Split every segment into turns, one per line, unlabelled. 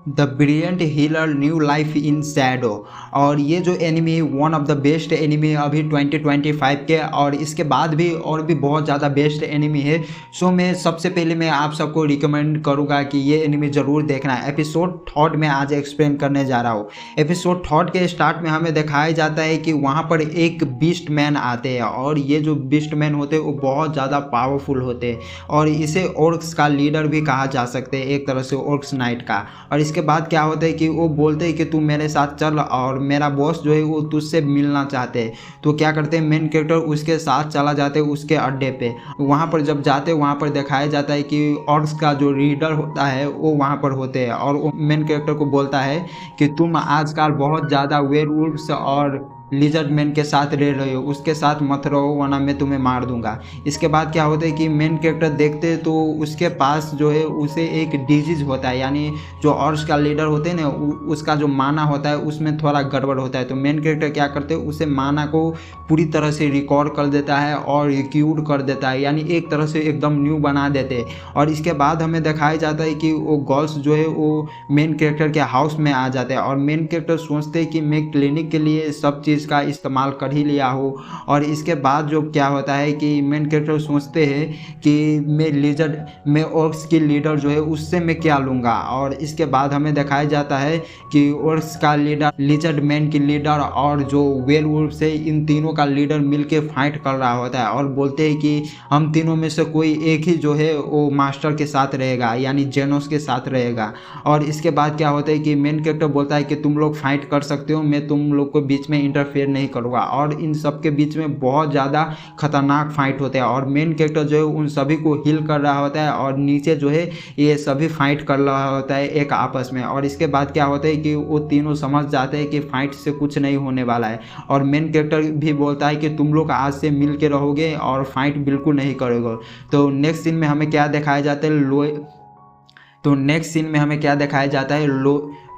The brilliant healer new life in Shadow. और ये जो enemy one of the best enemy अभी 2025 के, और इसके बाद भी और भी बहुत ज़्यादा बेस्ट एनिमी है। सो मैं सबसे पहले मैं आप सबको रिकमेंड करूँगा कि ये एनिमी ज़रूर देखना है। एपिसोड थर्ड में आज एक्सप्लेन करने जा रहा हूँ। एपिसोड थर्ड के स्टार्ट में हमें दिखाया जाता है कि वहाँ पर एक बीस्ट मैन आते हैं, और ये जो बीस्ट मैन होते हैं वो बहुत ज़्यादा पावरफुल होते हैं, और इसे ऑर्क्स का लीडर भी कहा जा सकते हैं, एक तरह से ऑर्क्स नाइट का। और इसके बाद क्या होता है कि वो बोलते हैं कि तू मेरे साथ चल, और मेरा बॉस जो है वो तुझसे मिलना चाहते हैं। तो क्या करते हैं, मेन कैरेक्टर उसके साथ चला जाते हैं उसके अड्डे पे। वहाँ पर जब जाते हैं वहाँ पर दिखाया जाता है कि ऑर्क्स का जो लीडर होता है वो वहाँ पर होते हैं, और वो मेन कैरेक्टर को बोलता है कि तुम आजकल बहुत ज़्यादा वेयरवुल्व्स और लिजर्ड मैन के साथ रह रहे हो, उसके साथ मत रहो वरना मैं तुम्हें मार दूंगा। इसके बाद क्या होता है कि मेन कैरेक्टर देखते हैं तो उसके पास जो है उसे एक डिजीज होता है, यानी जो ऑर्क्स का लीडर होते हैं ना उसका जो माना होता है उसमें थोड़ा गड़बड़ होता है। तो मेन कैरेक्टर क्या करते हैं, उसे माना को पूरी तरह से रिकॉर्ड कर देता है और क्यूर कर देता है, यानी एक तरह से एकदम न्यू बना देते हैं। और इसके बाद हमें दिखाया जाता है कि वो गर्ल्स जो है वो मेन कैरेक्टर के हाउस में आ जाते हैं, और मेन कैरेक्टर सोचते हैं कि मैं क्लिनिक के लिए सब चीज़ का इस्तेमाल कर ही लिया हो। और इसके बाद जो क्या होता है कि मेन कैरेक्टर सोचते हैं कि मैं ऑर्क्स की लीडर जो है उससे मैं क्या लूँगा। और इसके बाद हमें दिखाया जाता है कि ऑर्क्स का लीडर, लिजर्ड मैन की लीडर और जो वेयरवुल्फ से इन तीनों का लीडर मिलके फाइट कर रहा होता है, और बोलते हैं कि हम तीनों में से कोई एक ही जो है वो मास्टर के साथ रहेगा, यानी जेनोस के साथ रहेगा। और इसके बाद क्या होता है कि मेन कैरेक्टर बोलता है कि तुम लोग फाइट कर सकते हो, मैं तुम लोग को बीच में इंटरफेयर नहीं करूँगा। और इन सब के बीच में बहुत ज़्यादा खतरनाक फाइट होते हैं, और मेन कैरेक्टर जो है उन सभी को हील कर रहा होता है, और नीचे जो है ये सभी फाइट कर रहा होता है एक आपस में। और इसके बाद क्या होता है कि वो तीनों समझ जाते हैं कि फाइट से कुछ नहीं होने वाला है, और मेन कैरेक्टर भी बोलता है कि तुम लोग आज से मिल के रहोगे और फाइट बिल्कुल नहीं करोगे। तो नेक्स्ट सीन में हमें क्या दिखाया जाता है,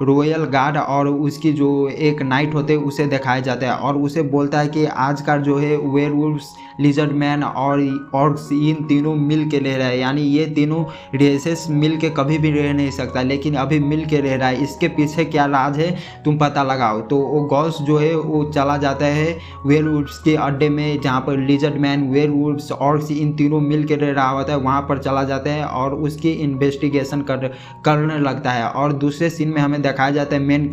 रॉयल गार्ड और उसकी जो एक नाइट होते हैं उसे दिखाया जाता है, और उसे बोलता है कि आज का जो है वेयरवुल्व्स, लिजर्ड मैन और ऑर्क्स इन तीनों मिल के रह रहा है, यानी ये तीनों रेसेस मिल के कभी भी रह नहीं सकता, लेकिन अभी मिल के रह रहा है। इसके पीछे क्या राज है तुम पता लगाओ। तो वो गॉल्स जो है वो चला जाता है वेयरवुल्व्स के अड्डे में, जहाँ पर लिजर्ड मैन, वेयरवुल्व्स, ऑर्क्स इन तीनों मिल के रह रहा होता है, वहाँ पर चला जाता है और उसकी इन्वेस्टिगेशन करने लगता है। और दूसरे सीन में हमें दिखाया जाता है मेन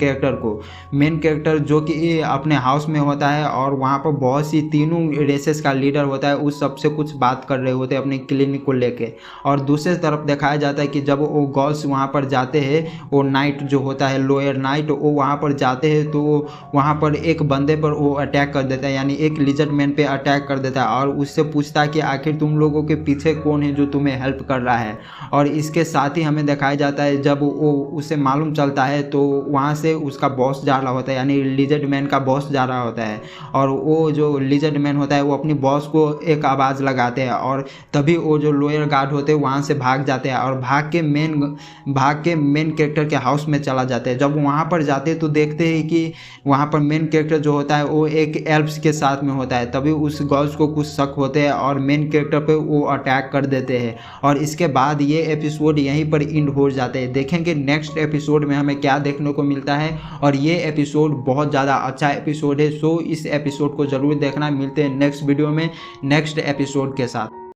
कैरेक्टर जो कि अपने हाउस में होता है, और वहाँ पर बहुत सी तीनों रेसेस का लीडर होता है, उस सबसे कुछ बात कर रहे होते हैं अपनी क्लिनिक को लेके। और दूसरे तरफ दिखाया जाता है कि जब वो गर्ल्स वहाँ पर जाते हैं, वो नाइट जो होता है, लोअर नाइट, वो वहाँ पर जाते हैं तो वहाँ पर एक बंदे पर वो अटैक कर देता है, यानी एक लिजर्ड मैन पे अटैक कर देता है, और उससे पूछता है कि आखिर तुम लोगों के पीछे कौन है जो तुम्हें हेल्प कर रहा है। और इसके साथ ही हमें दिखाया जाता है जब वो उसे मालूम चलता है तो वहाँ से उसका बॉस जा रहा होता है, यानी लिजर्ड मैन का बॉस जा रहा होता है, और वो जो लिजर्ड मैन होता है वो अपनी बॉस को एक आवाज़ लगाते हैं, और तभी वो जो लोअर गार्ड होते हैं वहाँ से भाग जाते हैं, और भाग के मेन कैरेक्टर के हाउस में चला जाते हैं। जब वहाँ पर जाते हैं तो देखते हैं कि वहाँ पर मेन कैरेक्टर जो होता है वो एक एल्फ्स के साथ में होता है, तभी उस गर्ल्स को कुछ शक होते हैं और मेन कैरेक्टर पे वो अटैक कर देते हैं। और इसके बाद ये एपिसोड यहीं पर एंड हो जाते हैं। देखेंगे नेक्स्ट एपिसोड में हमें क्या देखने को मिलता है, और ये एपिसोड बहुत ज़्यादा अच्छा एपिसोड है। सो इस एपिसोड को ज़रूर देखना। मिलते हैं नेक्स्ट वीडियो में नेक्स्ट एपिसोड के साथ।